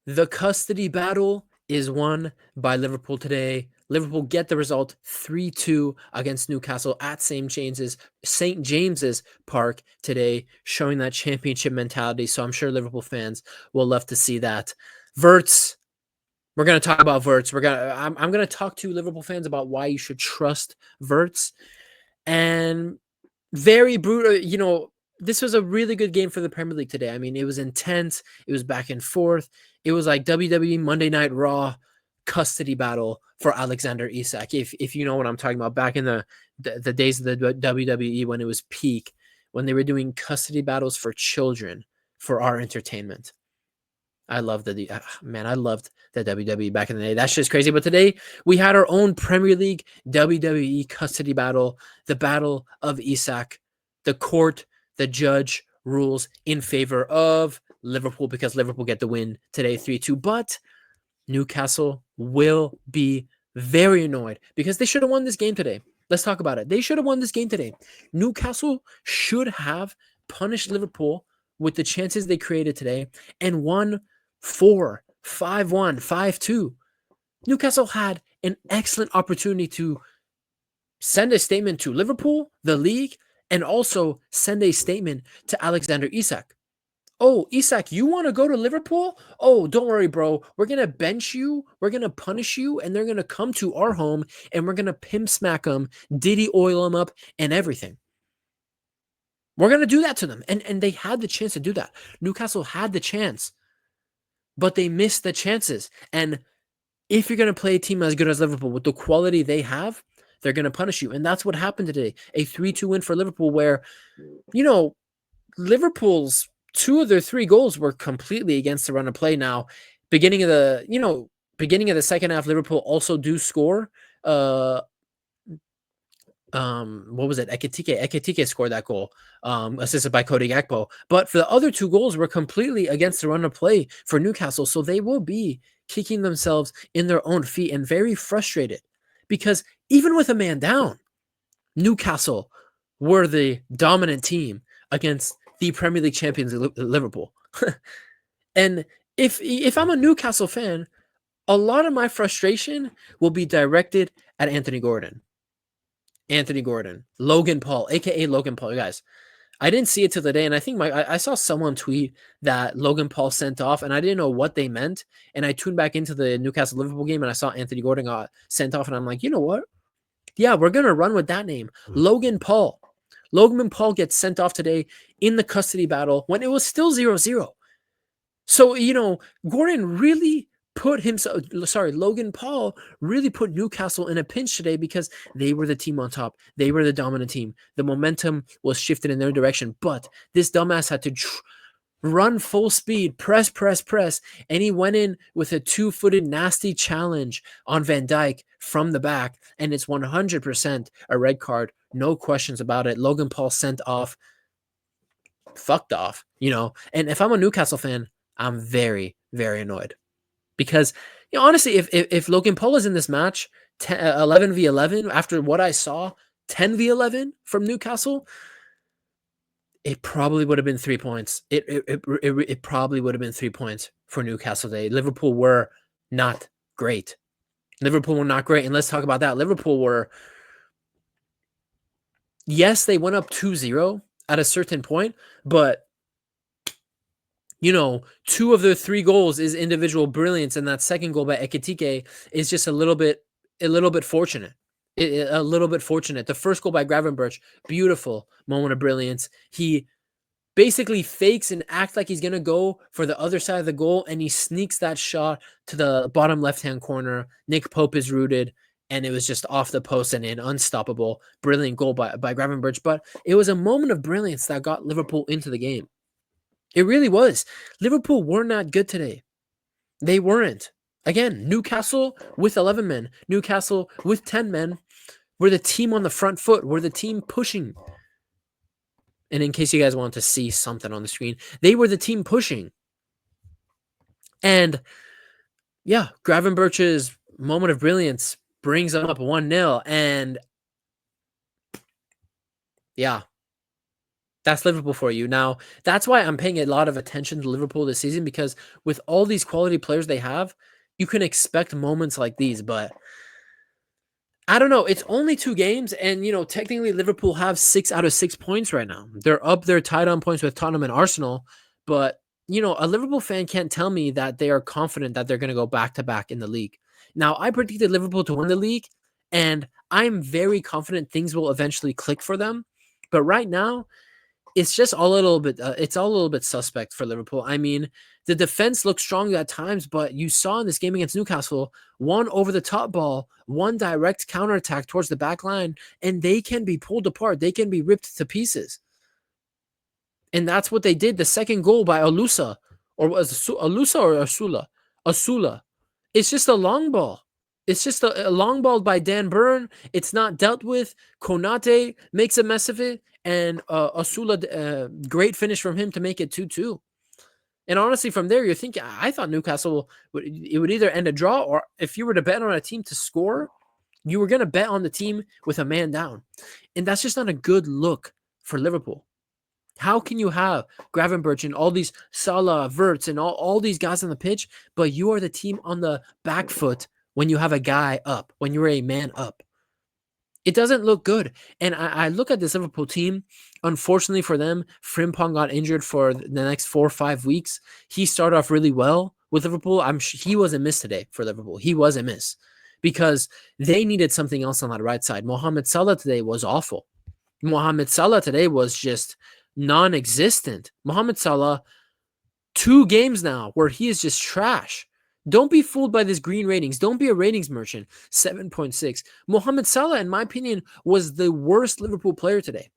The custody battle is won by Liverpool today. Liverpool get the result 3-2 against Newcastle at St. James's Park today, showing that championship mentality. So I'm sure Liverpool fans will love to see that. WIRTZ, we're going to talk about WIRTZ. I'm going to talk to Liverpool fans about why you should trust WIRTZ. And very brutal, this was a really good game for the Premier League today. I mean, it was intense. It was back and forth. It was like WWE Monday Night Raw custody battle for Aleksander Isak. If you know what I'm talking about, back in the days of the WWE when it was peak, when they were doing custody battles for children for our entertainment. I loved the WWE back in the day. That's just crazy. But today we had our own Premier League WWE custody battle, the Battle of Isak. The court, the judge rules in favor of Liverpool because Liverpool get the win today 3-2. But Newcastle will be very annoyed because they should have won this game today. Let's talk about it. They should have won this game today. Newcastle should have punished Liverpool with the chances they created today and won 4, 5-1, 5-2. Newcastle had an excellent opportunity to send a statement to Liverpool, the league, and also send a statement to Aleksander Isak. Oh, Isak, you want to go to Liverpool? Oh, don't worry, bro. We're going to bench you. We're going to punish you. And they're going to come to our home and we're going to pimp smack them, Diddy oil them up and everything. We're going to do that to them. And they had the chance to do that. Newcastle had the chance, but they missed the chances. And if you're going to play a team as good as Liverpool with the quality they have, they're going to punish you. And that's what happened today. A 3-2 win for Liverpool where, Liverpool's 2 of their 3 goals were completely against the run of play. Now, beginning of the second half, Liverpool also do score. What was it? Ekitike scored that goal, assisted by Cody Gakpo. But for the other 2 goals were completely against the run of play for Newcastle. So they will be kicking themselves in their own feet and very frustrated because even with a man down, Newcastle were the dominant team against the Premier League champions Liverpool. And if I'm a Newcastle fan, a lot of my frustration will be directed at Anthony Gordon, Logan Paul, aka Logan Paul. You guys, I didn't see it till the day, and I think I saw someone tweet that Logan Paul sent off, and I didn't know what they meant. And I tuned back into the Newcastle Liverpool game, and I saw Anthony Gordon got sent off, and I'm like, you know what? Yeah, we're gonna run with that name, Logan Paul. Logan Paul gets sent off today in the custody battle when it was still 0-0. So, Gordon really Logan Paul really put Newcastle in a pinch today because they were the team on top. They were the dominant team. The momentum was shifted in their direction, but this dumbass had to run full speed, press, and he went in with a 2-footed nasty challenge on Van Dijk from the back, and it's 100% a red card. No questions about it. Logan Paul sent off, fucked off, And if I'm a Newcastle fan, I'm very, very annoyed. Because, honestly, if Logan Paul is in this match, 11v11, after what I saw, 10v11 from Newcastle, it probably would have been 3 points. It probably would have been 3 points for Newcastle today. Liverpool were not great. And let's talk about that. Liverpool were, yes, they went up 2-0 at a certain point, but 2 of their 3 goals is individual brilliance, and that second goal by Ekitike is just a little bit fortunate. A little bit fortunate. The first goal by Gravenberch, beautiful moment of brilliance. He basically fakes and acts like he's going to go for the other side of the goal, and he sneaks that shot to the bottom left-hand corner. Nick Pope is rooted, and it was just off the post and in, unstoppable. Brilliant goal by Gravenberch, but it was a moment of brilliance that got Liverpool into the game. It really was. Liverpool were not good today. They weren't. Again, Newcastle with 11 men, Newcastle with 10 men, were the team on the front foot, were the team pushing. And in case you guys want to see something on the screen, they were the team pushing. And yeah, Gravenberch's moment of brilliance brings them up 1-0. And yeah, That's Liverpool for you. Now, that's why I'm paying a lot of attention to Liverpool this season, because with all these quality players they have, you can expect moments like these. But I don't know. It's only 2 games, and technically Liverpool have 6 out of 6 points right now. They're up there tied on points with Tottenham and Arsenal, but a Liverpool fan can't tell me that they are confident that they're going to go back to back in the league. Now, I predicted Liverpool to win the league, and I'm very confident things will eventually click for them. But right now, it's just all a little bit it's all a little bit suspect for Liverpool. I mean, the defense looks strong at times, but you saw in this game against Newcastle, one over the top ball, one direct counterattack towards the back line, and they can be pulled apart. They can be ripped to pieces. And that's what they did. The second goal by Alusa, or was it Alusa or Asula? Asula. It's just a long ball. It's just a long ball by Dan Burn. It's not dealt with. Konate makes a mess of it. And Asula, great finish from him to make it 2-2. And honestly, from there, you're thinking, I thought Newcastle would either end a draw, or if you were to bet on a team to score, you were going to bet on the team with a man down. And that's just not a good look for Liverpool. How can you have Gravenberch and all these Salah, WIRTZ, and all these guys on the pitch, but you are the team on the back foot when you have a guy up, when you're a man up? It doesn't look good. And I look at this Liverpool team. Unfortunately for them, Frimpong got injured for the next 4 or 5 weeks. He started off really well with Liverpool. He was a miss today for Liverpool. He was a miss because they needed something else on that right side. Mohamed Salah today was awful. Mohamed Salah today was just non-existent. Mohamed Salah, 2 games now where he is just trash. Don't be fooled by this green ratings. Don't be a ratings merchant. 7.6. Mohamed Salah, in my opinion, was the worst Liverpool player today.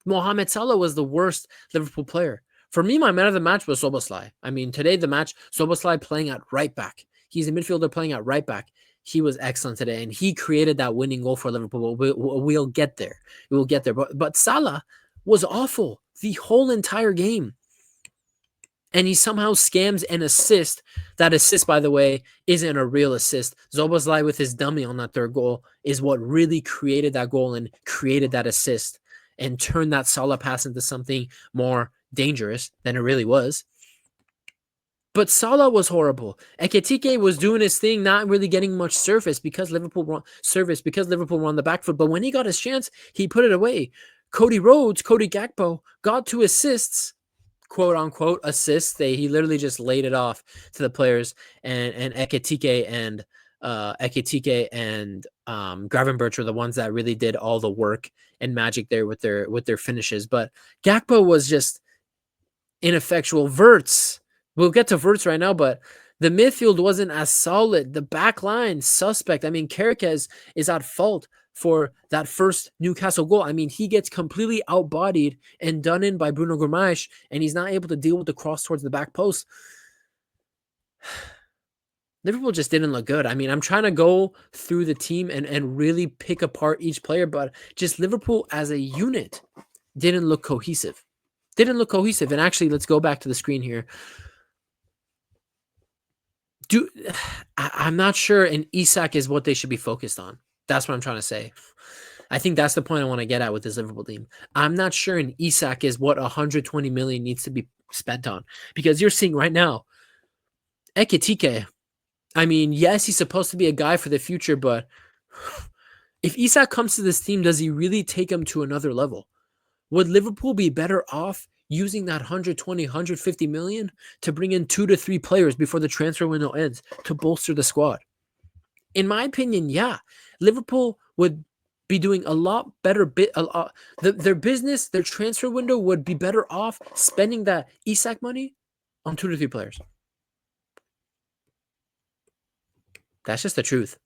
Mohamed Salah was the worst Liverpool player. For me, my man of the match was Szoboszlai. I mean, today the match, Szoboszlai playing at right back. He's a midfielder playing at right back. He was excellent today, and he created that winning goal for Liverpool. We'll get there. We will get there. But Salah was awful the whole entire game. And he somehow scams an assist. That assist, by the way, isn't a real assist. Szoboszlai with his dummy on that third goal is what really created that goal and created that assist and turned that Salah pass into something more dangerous than it really was. But Salah was horrible. Ekitike was doing his thing, not really getting much surface because Liverpool were on the back foot. But when he got his chance, he put it away. Cody Gakpo got 2 assists, quote unquote assists. He literally just laid it off to the players, and Ekitike and Gravenberch were the ones that really did all the work and magic there with their finishes. But Gakpo was just ineffectual. WIRTZ, we'll get to WIRTZ right now, but the midfield wasn't as solid. The back line, suspect. I mean, Kerkez is at fault for that first Newcastle goal. I mean, he gets completely outbodied and done in by Bruno Guimaraes, and he's not able to deal with the cross towards the back post. Liverpool just didn't look good. I mean, I'm trying to go through the team and really pick apart each player, but just Liverpool as a unit didn't look cohesive. And actually, let's go back to the screen here. I'm not sure an Isak is what they should be focused on. That's what I'm trying to say. I think that's the point I want to get at with this Liverpool team. I'm not sure an Isak is what 120 million needs to be spent on, because you're seeing right now, Ekitike, I mean, yes, he's supposed to be a guy for the future, but if Isak comes to this team, does he really take him to another level? Would Liverpool be better off using that 120, 150 million to bring in 2 to 3 players before the transfer window ends to bolster the squad? In my opinion, yeah. Liverpool would be doing a lot better. Their business, their transfer window would be better off spending that Isak money on 2 to 3 players. That's just the truth.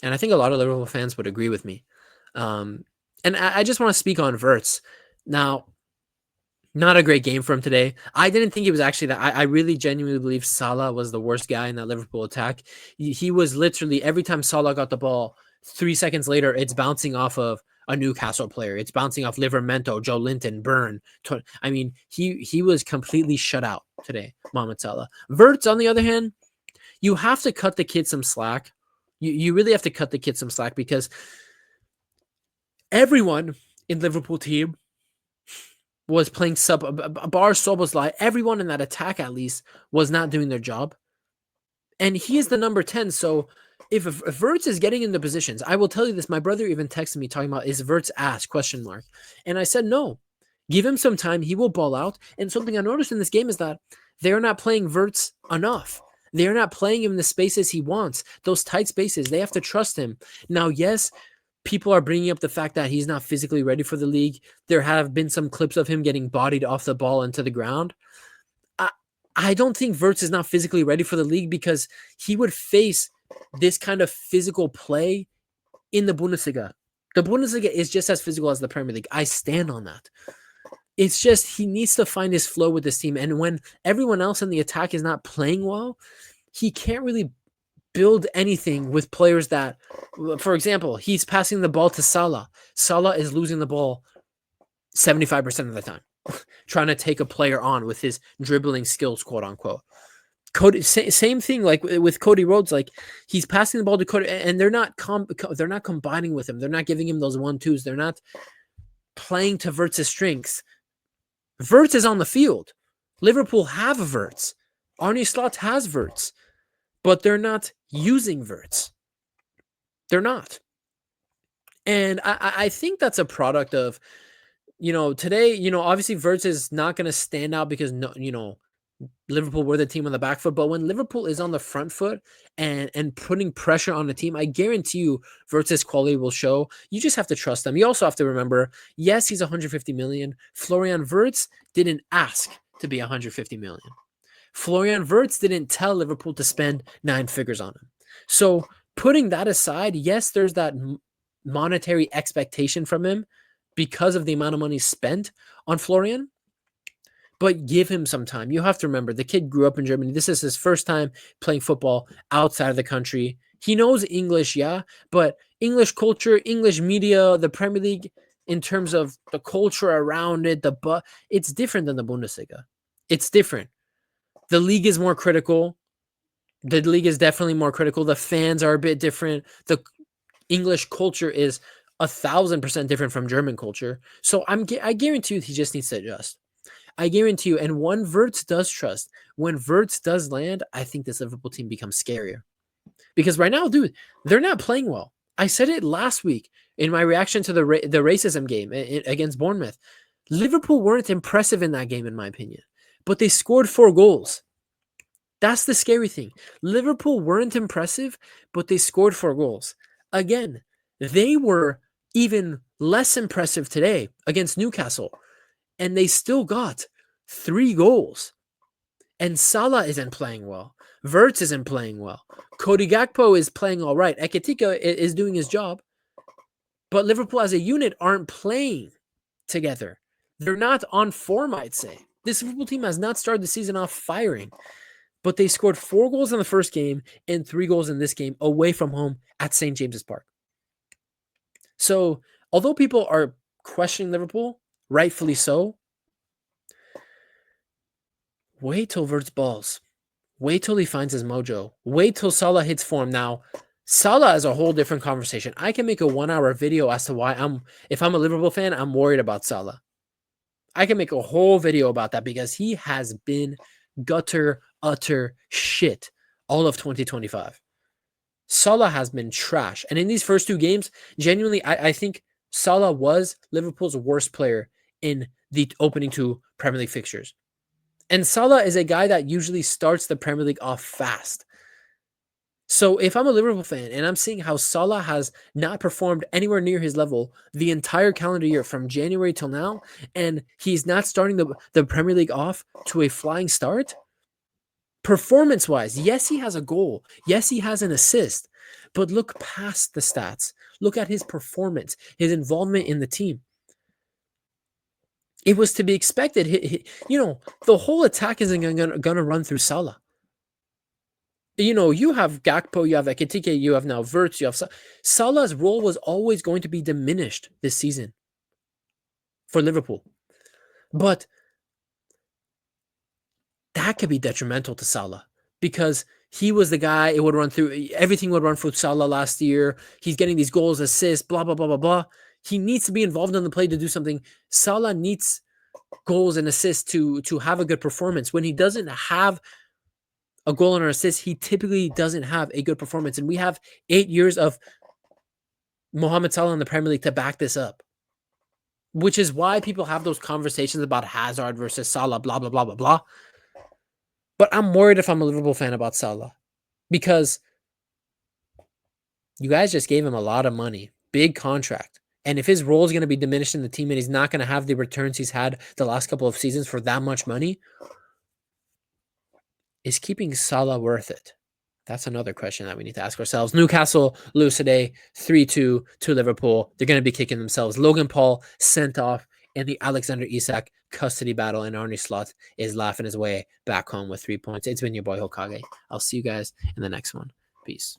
And I think a lot of Liverpool fans would agree with me. And I just want to speak on WIRTZ. Now, not a great game for him today. I didn't think it was actually that. I really genuinely believe Salah was the worst guy in that Liverpool attack. He was literally, every time Salah got the ball, 3 seconds later, it's bouncing off of a Newcastle player. It's bouncing off Livermento, Joe Linton, Burn. I mean, he was completely shut out today, Mohamed Salah. WIRTZ, on the other hand, you have to cut the kid some slack. You really have to cut the kid some slack, because everyone in Liverpool team was playing sub. Bar Soboslai, everyone in that attack at least was not doing their job. And he is the number 10. So if WIRTZ is getting into positions, I will tell you this. My brother even texted me talking about, is WIRTZ ass? ? And I said, no. Give him some time. He will ball out. And something I noticed in this game is that they're not playing WIRTZ enough. They're not playing him in the spaces he wants. Those tight spaces, they have to trust him. Now, yes, people are bringing up the fact that he's not physically ready for the league. There have been some clips of him getting bodied off the ball into the ground. I don't think WIRTZ is not physically ready for the league because he would face this kind of physical play in the Bundesliga. The Bundesliga is just as physical as the Premier League. I stand on that. It's just he needs to find his flow with this team. And when everyone else in the attack is not playing well, he can't really build anything with players that, for example, he's passing the ball to Salah. Salah is losing the ball 75% of the time, trying to take a player on with his dribbling skills, quote unquote. Cody, same thing like with Cody Rhodes. Like he's passing the ball to Cody, and they're not combining with him. They're not giving him those 1-2s. They're not playing to WIRTZ's strengths. WIRTZ is on the field. Liverpool have a WIRTZ. Arne Slot has WIRTZ, but they're not using WIRTZ. They're not. And I think that's a product of, today, obviously WIRTZ is not going to stand out because, Liverpool were the team on the back foot. But when Liverpool is on the front foot and putting pressure on the team, I guarantee you WIRTZ's quality will show. You just have to trust them. You also have to remember, yes, he's 150 million. Florian WIRTZ didn't ask to be 150 million. Florian WIRTZ didn't tell Liverpool to spend 9 figures on him. So putting that aside, yes, there's that monetary expectation from him because of the amount of money spent on Florian, but give him some time. You have to remember, the kid grew up in Germany. This is his first time playing football outside of the country. He knows English, yeah, but English culture, English media, the Premier League, in terms of the culture around it, it's different than the Bundesliga. It's different. The league is more critical. The league is definitely more critical. The fans are a bit different. The English culture is 1,000% different from German culture. So I guarantee you he just needs to adjust. I guarantee you. And when WIRTZ does trust, when WIRTZ does land, I think this Liverpool team becomes scarier. Because right now, dude, they're not playing well. I said it last week in my reaction to the racism game against Bournemouth. Liverpool weren't impressive in that game, in my opinion. But they scored 4 goals. That's the scary thing. Liverpool weren't impressive, but they scored 4 goals. Again, they were even less impressive today against Newcastle, and they still got 3 goals. And Salah isn't playing well. WIRTZ isn't playing well. Cody Gakpo is playing all right. Ekitike is doing his job. But Liverpool as a unit aren't playing together. They're not on form, I'd say. This Liverpool team has not started the season off firing. But they scored 4 goals in the first game and 3 goals in this game away from home at St. James's Park. So, although people are questioning Liverpool, rightfully so, wait till WIRTZ balls. Wait till he finds his mojo. Wait till Salah hits form. Now, Salah is a whole different conversation. I can make a 1-hour video as to why if I'm a Liverpool fan, I'm worried about Salah. I can make a whole video about that because he has been utter shit all of 2025. Salah has been trash. And in these first 2 games, genuinely, I think Salah was Liverpool's worst player in the opening 2 Premier League fixtures. And Salah is a guy that usually starts the Premier League off fast. So if I'm a Liverpool fan and I'm seeing how Salah has not performed anywhere near his level the entire calendar year from January till now, and he's not starting the Premier League off to a flying start, performance-wise, yes, he has a goal. Yes, he has an assist. But look past the stats. Look at his performance, his involvement in the team. It was to be expected. The whole attack isn't going to run through Salah. You have Gakpo, you have Ekitike, you have now WIRTZ, you have Salah's role was always going to be diminished this season for Liverpool. But that could be detrimental to Salah because he was the guy, everything would run through Salah last year. He's getting these goals, assists, blah, blah, blah, blah, blah. He needs to be involved in the play to do something. Salah needs goals and assists to have a good performance. When he doesn't have a goal and an assist, he typically doesn't have a good performance. And we have 8 years of Mohamed Salah in the Premier League to back this up, which is why people have those conversations about Hazard versus Salah, blah, blah, blah, blah, blah. But I'm worried if I'm a Liverpool fan about Salah because you guys just gave him a lot of money, big contract. And if his role is going to be diminished in the team and he's not going to have the returns he's had the last couple of seasons for that much money, is keeping Salah worth it? That's another question that we need to ask ourselves. Newcastle lose today 3-2 to Liverpool. They're going to be kicking themselves. Logan Paul sent off in the Aleksander Isak Custody Battle, and Arne Slot is laughing his way back home with 3 points. It's been your boy Hokage. I'll see you guys in the next one. Peace.